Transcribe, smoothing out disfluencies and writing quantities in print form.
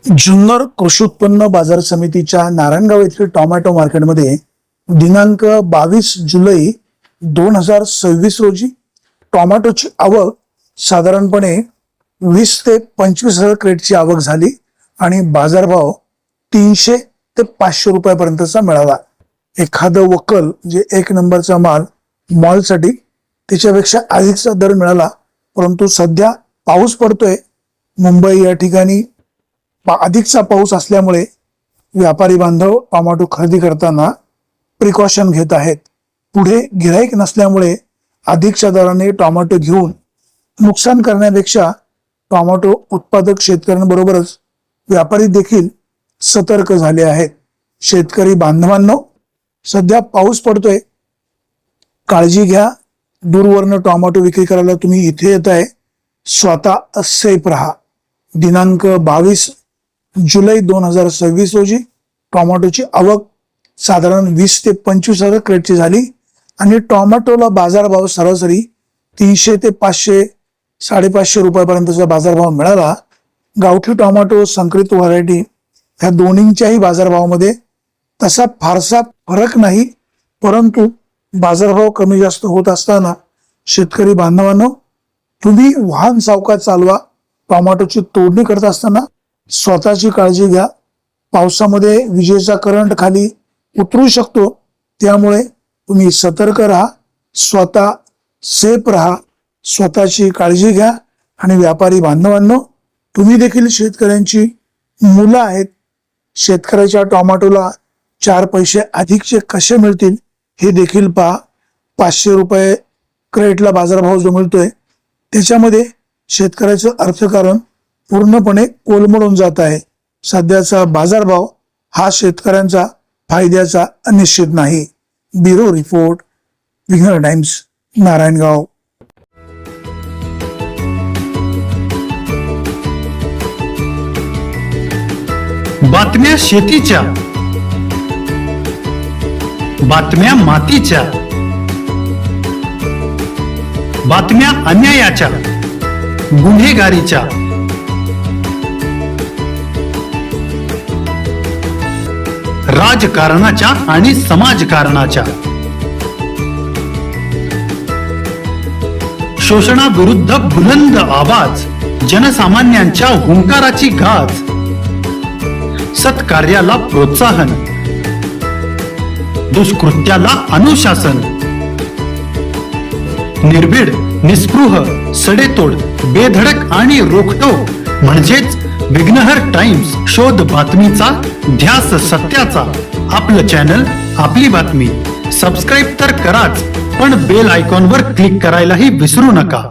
जुन्नर कृषी उत्पन्न बाजार समितीच्या नारायणगाव येथील टोमॅटो मार्केटमध्ये दिनांक 22 जुलै 2026 रोजी टोमॅटोची आवक साधारणपणे 20 ते 25 हजार क्रेटची आवक झाली आणि बाजारभाव 300 ते 500 रुपयापर्यंतचा मिळाला. एखादं वक्कल जे एक नंबरचा माल मॉलसाठी त्याच्यापेक्षा अधिकचा दर मिळाला. परंतु सध्या पाऊस पडतोय. मुंबई या ठिकाणी अधिकचा पाऊस असल्यामुळे व्यापारी बांधव टोमॅटो खरेदी करताना प्रिकॉशन घेत आहेत. पुढे गिराईक नसल्यामुळे अधिकच्या दराने टोमॅटो घेऊन नुकसान करण्यापेक्षा टोमॅटो उत्पादक शेतकऱ्यांबरोबरच व्यापारी देखील सतर्क झाले आहेत. शेतकरी बांधवांनो, सध्या पाऊस पडतोय, काळजी घ्या. दूरवरनं टोमॅटो विक्री करायला तुम्ही इथे येत आहे, स्वतः सेफ राहा. दिनांक 22 जुलै 2026 रोजी टोमॅटोची आवक साधारण 20 ते 25 हजार क्रेटची झाली आणि टोमॅटोला बाजारभाव सरासरी 300 ते 500 550 रुपयापर्यंतचा बाजारभाव मिळाला. गावठी टोमॅटो, संकरित व्हरायटी ह्या दोन्हींच्याही बाजारभावामध्ये तसा फारसा फरक नाही. परंतु बाजारभाव कमी जास्त होत असताना शेतकरी बांधवांनो, तुम्ही वाहन सावकाश चालवा. टोमॅटोची तोडणी करत असताना स्वतःची काळजी घ्या. पावसामध्ये विजेचा करंट खाली उतरू शकतो, त्यामुळे तुम्ही सतर्क राहा, स्वतः सेफ राहा, स्वतःची काळजी घ्या. आणि व्यापारी बांधवांनो, तुम्ही देखील शेतकऱ्यांची मुलं आहेत. शेतकऱ्याच्या टोमॅटोला 4 पैसे अधिकचे कसे मिळतील हे देखील पहा. 500 रुपये क्रेटला बाजारभाव जो मिळतोय त्याच्यामध्ये शेतकऱ्याचं अर्थकारण पूर्णपणे कोलमडून जात आहे. सध्याचा बाजारभाव हा शेतकऱ्यांचा फायद्याचा निश्चित नाही. Bureau report, Vighnahar Times, Narayangaon. बातम्या शेतीच्या, बातम्या मातीच्या, बातम्या अन्यायाच्या, गुन्हेगारीच्या, राजकारणाच्या आणि समाजकारणाच्या, शोषणाविरुद्ध बुलंद आवाज, जनसामान्यांच्या हुंकाराची गाज, सत्कार्याला प्रोत्साहन, दुष्कृत्याला अनुशासन, निर्भीड, निस्पृह, सडेतोड, बेधडक आणि रोखटोक म्हणजेच विघ्नहर टाइम्स. शोध बातमीचा, ध्यास सत्याचा. आपलं चॅनल, आपली बातमी. सबस्क्राईब तर कराच, पण बेल आयकॉनवर क्लिक करायलाही विसरू नका.